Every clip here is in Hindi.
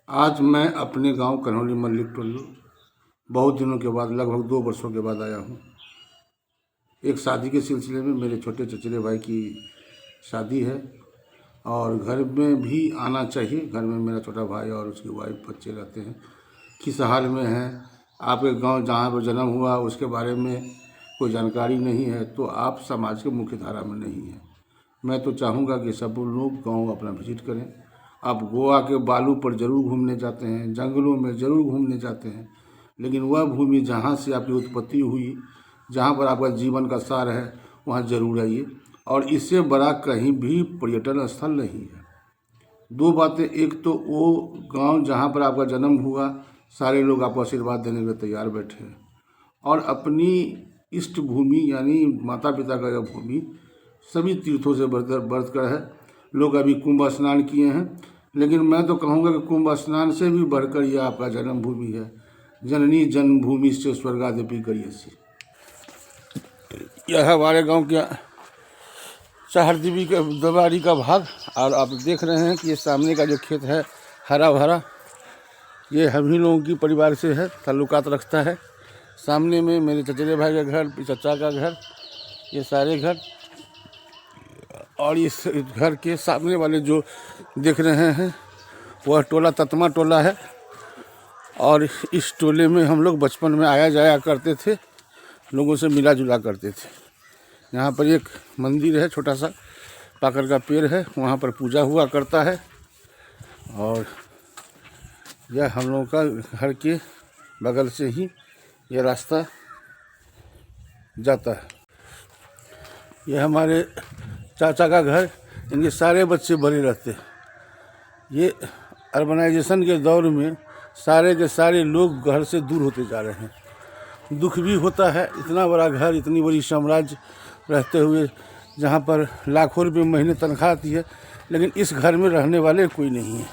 आज मैं अपने गांव कन्हौली मल्लिक टोल्लू बहुत दिनों के बाद लगभग 2 वर्षों के बाद आया हूं। एक शादी के सिलसिले में मेरे छोटे चचेरे भाई की शादी है और घर में भी आना चाहिए। घर में मेरा छोटा भाई और उसकी वाइफ बच्चे रहते हैं। किस हाल में हैं, आपके गांव जहां पर जन्म हुआ उसके बारे में कोई जानकारी नहीं है तो आप समाज के मुख्य धारा में नहीं हैं। मैं तो चाहूँगा कि सब लोग गांव अपना विजिट करें। आप गोवा के बालू पर ज़रूर घूमने जाते हैं, जंगलों में ज़रूर घूमने जाते हैं, लेकिन वह भूमि जहाँ से आपकी उत्पत्ति हुई, जहाँ पर आपका जीवन का सार है, वहाँ ज़रूर आइए। और इससे बड़ा कहीं भी पर्यटन स्थल नहीं है। दो बातें, एक तो वो गांव जहाँ पर आपका जन्म हुआ, सारे लोग आपको आशीर्वाद देने के लिए तैयार बैठे हैं। और अपनी इष्ट भूमि यानी माता पिता का यह भूमि सभी तीर्थों से बढ़ कर है। लोग अभी कुंभ स्नान किए हैं, लेकिन मैं तो कहूँगा कि कुंभ स्नान से भी बढ़कर यह आपका जन्मभूमि है। जननी जन्मभूमि से स्वर्गादपि करियसी। यह है हमारे गांव के चाहरदीवी के दबारी का भाग। और आप देख रहे हैं कि ये सामने का जो खेत है हरा भरा, ये हम ही लोगों की परिवार से है, ताल्लुकात रखता है। सामने में मेरे चचेरे भाई का घर, चचा का घर, ये सारे घर। और इस घर के सामने वाले जो देख रहे हैं वह टोला ततमा टोला है। और इस टोले में हम लोग बचपन में आया जाया करते थे, लोगों से मिला जुला करते थे। यहाँ पर एक मंदिर है, छोटा सा पाकर का पेड़ है, वहाँ पर पूजा हुआ करता है। और यह हम लोगों का घर के बगल से ही यह रास्ता जाता है। यह हमारे चाचा का घर, इनके सारे बच्चे बड़े रहते हैं। ये अर्बनाइजेशन के दौर में सारे के सारे लोग घर से दूर होते जा रहे हैं। दुख भी होता है, इतना बड़ा घर, इतनी बड़ी साम्राज्य रहते हुए, जहाँ पर लाखों रुपये महीने तनख्वाह आती है, लेकिन इस घर में रहने वाले कोई नहीं है।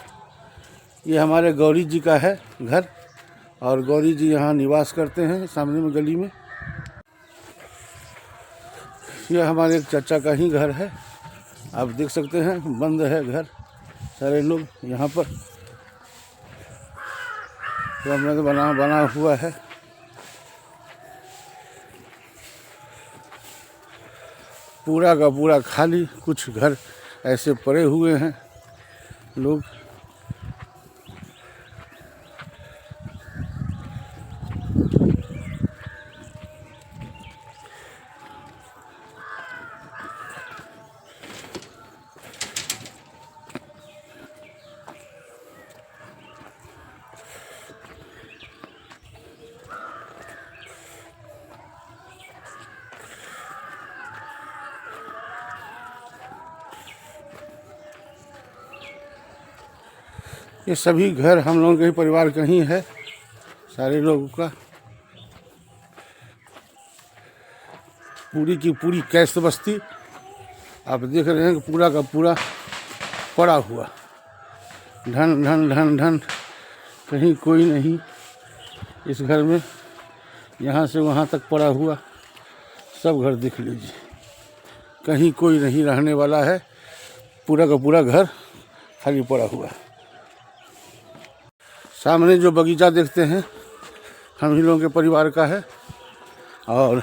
ये हमारे गौरी जी का है घर, और गौरी जी यहाँ निवास करते हैं सामने में गली में। यह हमारे एक चाचा का ही घर है, आप देख सकते हैं, बंद है घर। सारे लोग यहाँ पर बना हुआ है। पूरा का पूरा खाली, कुछ घर ऐसे पड़े हुए हैं लोग। ये सभी घर हम लोगों के ही परिवार का ही है, सारे लोगों का। पूरी की पूरी कैस्त बस्ती आप देख रहे हैं कि पूरा का पूरा पड़ा हुआ, धन धन धन धन, कहीं कोई नहीं इस घर में। यहाँ से वहाँ तक पड़ा हुआ सब घर देख लीजिए, कहीं कोई नहीं रहने वाला है। पूरा का पूरा घर खाली पड़ा हुआ। सामने जो बगीचा देखते हैं हम ही लोगों के परिवार का है, और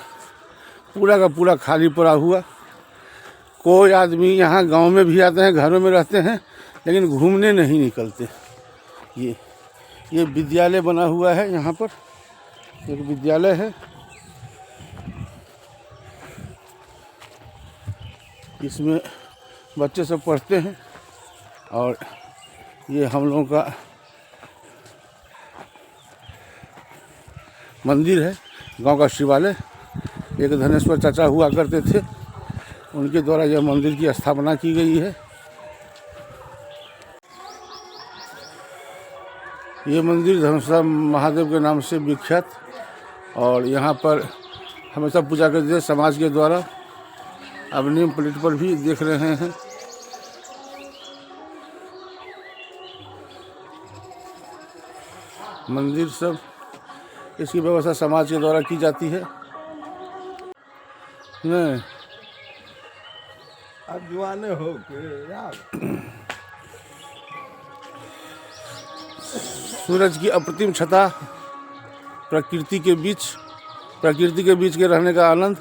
पूरा का पूरा खाली पड़ा हुआ। कोई आदमी यहाँ गांव में भी आते हैं, घरों में रहते हैं, लेकिन घूमने नहीं निकलते। ये विद्यालय बना हुआ है, यहाँ पर एक विद्यालय है। इसमें बच्चे सब पढ़ते हैं। और ये हम लोगों का मंदिर है, गांव का शिवालय। एक धनेश्वर चाचा हुआ करते थे, उनके द्वारा यह मंदिर की स्थापना की गई है। ये मंदिर धनुषा महादेव के नाम से विख्यात, और यहाँ पर हमेशा पूजा करते थे समाज के द्वारा। अब नेम प्लेट पर भी देख रहे हैं। मंदिर सब, इसकी व्यवस्था समाज के द्वारा की जाती है। नहीं अब जुआने हो के यार सूरज की अप्रतिम छटा, प्रकृति के बीच के रहने का आनंद।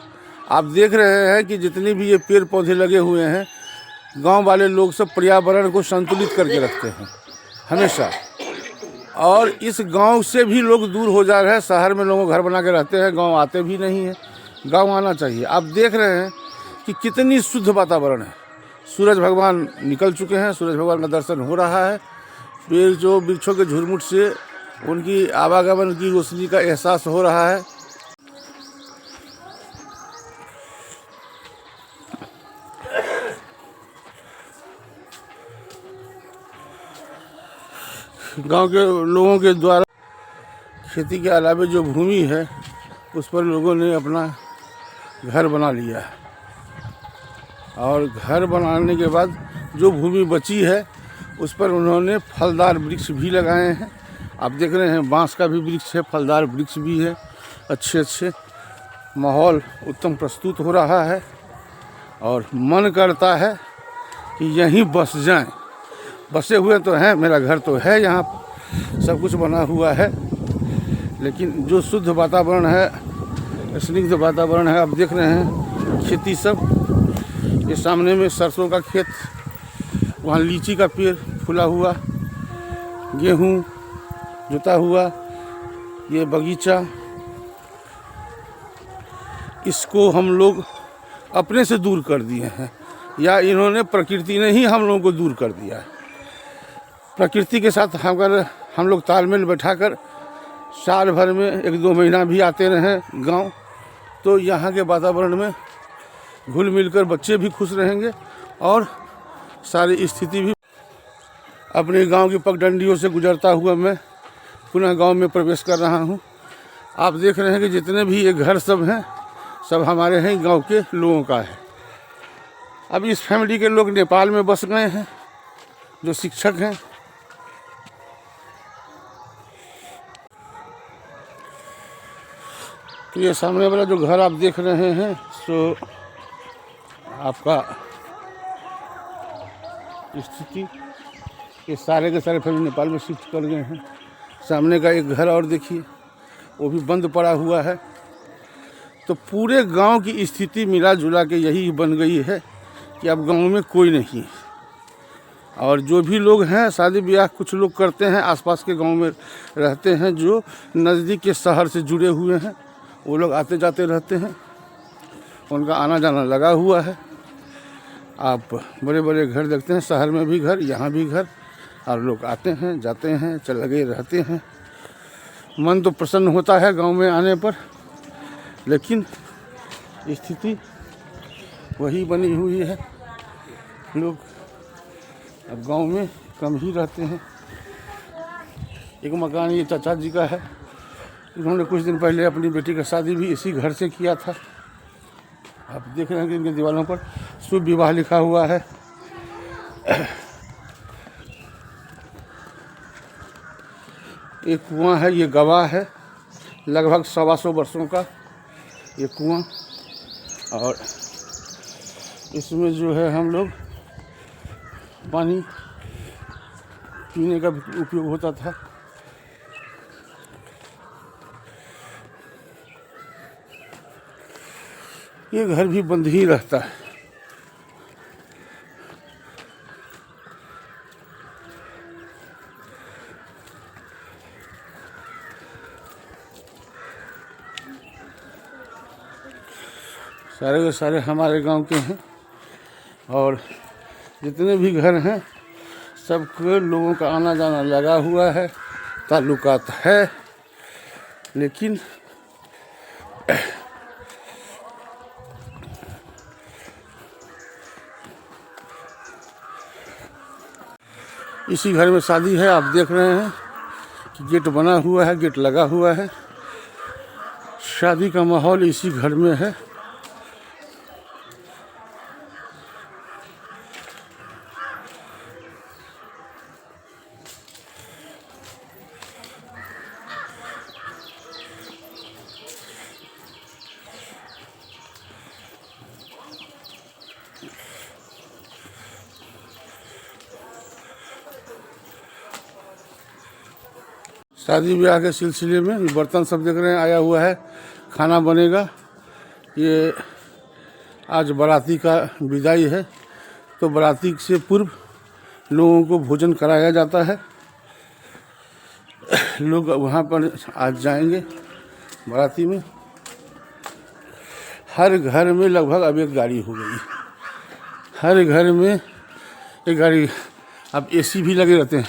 आप देख रहे हैं कि जितने भी ये पेड़ पौधे लगे हुए हैं, गांव वाले लोग सब पर्यावरण को संतुलित करके रखते हैं हमेशा। और इस गांव से भी लोग दूर हो जा रहे हैं, शहर में लोग घर बना के रहते हैं, गांव आते भी नहीं हैं। गांव आना चाहिए। आप देख रहे हैं कि कितनी शुद्ध वातावरण है। सूरज भगवान निकल चुके हैं, सूरज भगवान का दर्शन हो रहा है। पेड़ जो वृक्षों के झुरमुट से उनकी आवागमन की रोशनी का एहसास हो रहा है। गांव के लोगों के द्वारा खेती के अलावा जो भूमि है उस पर लोगों ने अपना घर बना लिया है। और घर बनाने के बाद जो भूमि बची है उस पर उन्होंने फलदार वृक्ष भी लगाए हैं। आप देख रहे हैं बांस का भी वृक्ष है, फलदार वृक्ष भी है। अच्छे माहौल उत्तम प्रस्तुत हो रहा है और मन करता है कि यहीं बस जाएं। बसे हुए तो हैं, मेरा घर तो है, यहाँ सब कुछ बना हुआ है, लेकिन जो शुद्ध वातावरण है, स्निग्ध वातावरण है। आप देख रहे हैं खेती सब, ये सामने में सरसों का खेत, वहाँ लीची का पेड़ फूला हुआ, गेहूँ जुता हुआ, ये बगीचा। इसको हम लोग अपने से दूर कर दिए हैं, या इन्होंने, प्रकृति ने ही हम लोगों को दूर कर दिया है। प्रकृति के साथ अगर हम लोग तालमेल बैठाकर साल भर में 1-2 महीना भी आते रहें गांव, तो यहाँ के वातावरण में घुल मिलकर बच्चे भी खुश रहेंगे और सारी स्थिति भी। अपने गांव की पगडंडियों से गुजरता हुआ मैं पुनः गांव में प्रवेश कर रहा हूं। आप देख रहे हैं कि जितने भी ये घर सब हैं, सब हमारे हैं गांव के लोगों का है। अब इस फैमिली के लोग नेपाल में बस गए हैं, जो शिक्षक हैं। तो ये सामने वाला जो घर आप देख रहे हैं, सो आपका स्थिति, ये सारे के सारे फैमिली नेपाल में शिफ्ट कर गए हैं। सामने का एक घर और देखिए, वो भी बंद पड़ा हुआ है। तो पूरे गांव की स्थिति मिला जुला के यही बन गई है कि अब गांव में कोई नहीं है। और जो भी लोग हैं शादी ब्याह कुछ लोग करते हैं, आसपास के गांव में रहते हैं, जो नज़दीक के शहर से जुड़े हुए हैं, वो लोग आते जाते रहते हैं, उनका आना जाना लगा हुआ है। आप बड़े बड़े घर देखते हैं, शहर में भी घर, यहाँ भी घर, और लोग आते हैं जाते हैं, चल लगे रहते हैं। मन तो प्रसन्न होता है गांव में आने पर, लेकिन स्थिति वही बनी हुई है। लोग अब गांव में कम ही रहते हैं। एक मकान ये चाचा जी का है, इन्होंने कुछ दिन पहले अपनी बेटी का शादी भी इसी घर से किया था। आप देख रहे हैं कि इनके दीवारों पर शुभ विवाह लिखा हुआ है। एक कुआं है, ये गवाह है, लगभग 125 वर्षों का ये कुआं। और इसमें जो है हम लोग पानी पीने का उपयोग होता था। ये घर भी बंद ही रहता है। सारे के सारे हमारे गांव के हैं, और जितने भी घर हैं सबके लोगों का आना जाना लगा हुआ है, ताल्लुकात है। लेकिन इसी घर में शादी है। आप देख रहे हैं कि गेट बना हुआ है, गेट लगा हुआ है। शादी का माहौल इसी घर में है। शादी ब्याह के सिलसिले में ये बर्तन सब देख रहे हैं आया हुआ है, खाना बनेगा। ये आज बाराती का विदाई है, तो बाराती से पूर्व लोगों को भोजन कराया जाता है। लोग वहाँ पर आज जाएंगे बाराती में। हर घर में लगभग अब एक गाड़ी हो गई, हर घर में एक गाड़ी। अब एसी भी लगे रहते हैं,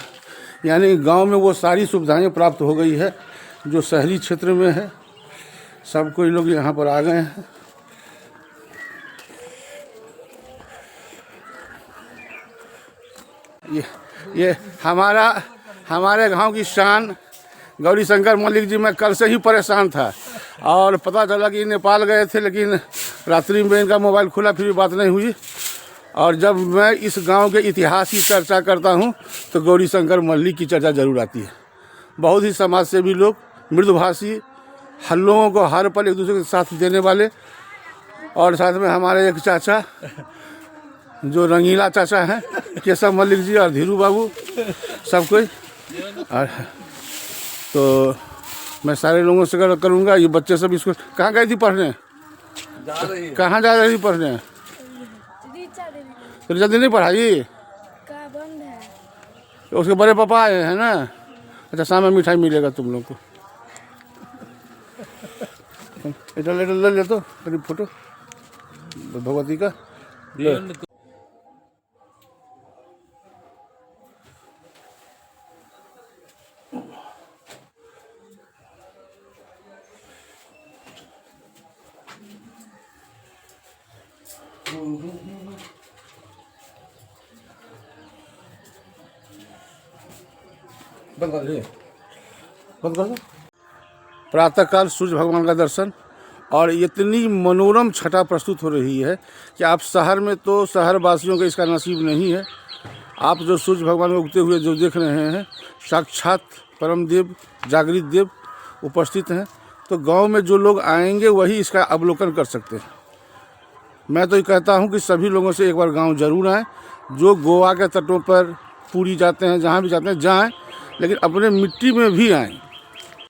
यानी गांव में वो सारी सुविधाएं प्राप्त हो गई है जो शहरी क्षेत्र में है। सब कोई लोग यहाँ पर आ गए हैं। ये हमारे गांव की शान गौरी शंकर मल्लिक जी। मैं कल से ही परेशान था और पता चला कि नेपाल गए थे, लेकिन रात्रि में इनका मोबाइल खुला, फिर भी बात नहीं हुई। और जब मैं इस गांव के इतिहास की चर्चा करता हूं तो गौरी शंकर मल्लिक की चर्चा जरूर आती है। बहुत ही समाज सेवी लोग, मृदुभाषी, हर लोगों को हर पल एक दूसरे के साथ देने वाले। और साथ में हमारे एक चाचा जो रंगीला चाचा हैं, केशव मल्लिक जी और धीरू बाबू, सब कोई। और तो मैं सारे लोगों से करूँगा। ये बच्चे सब इसको कहाँ गई थी पढ़ने? कहाँ जा रही थी पढ़ने? तो जल्दी नहीं पढ़ाई? बंद है। तो उसके बड़े पापा आए हैं ना। अच्छा, शाम में मिठाई मिलेगा तुम लोग को। इधर ले तो मेरी फोटो भगवती का। बंद कर दो। प्रातःकाल सूर्य भगवान का दर्शन और इतनी मनोरम छटा प्रस्तुत हो रही है कि आप शहर में तो शहर वासियों को इसका नसीब नहीं है। आप जो सूर्य भगवान को उगते हुए जो देख रहे हैं, साक्षात परम देव, जागृत देव उपस्थित हैं। तो गांव में जो लोग आएंगे वही इसका अवलोकन कर सकते हैं। मैं तो ये कहता हूं कि सभी लोगों से एक बार गांव जरूर आएँ। जो गोवा के तटों पर, पुरी जाते हैं, जहाँ भी जाते हैं जाएँ, लेकिन अपने मिट्टी में भी आएँ।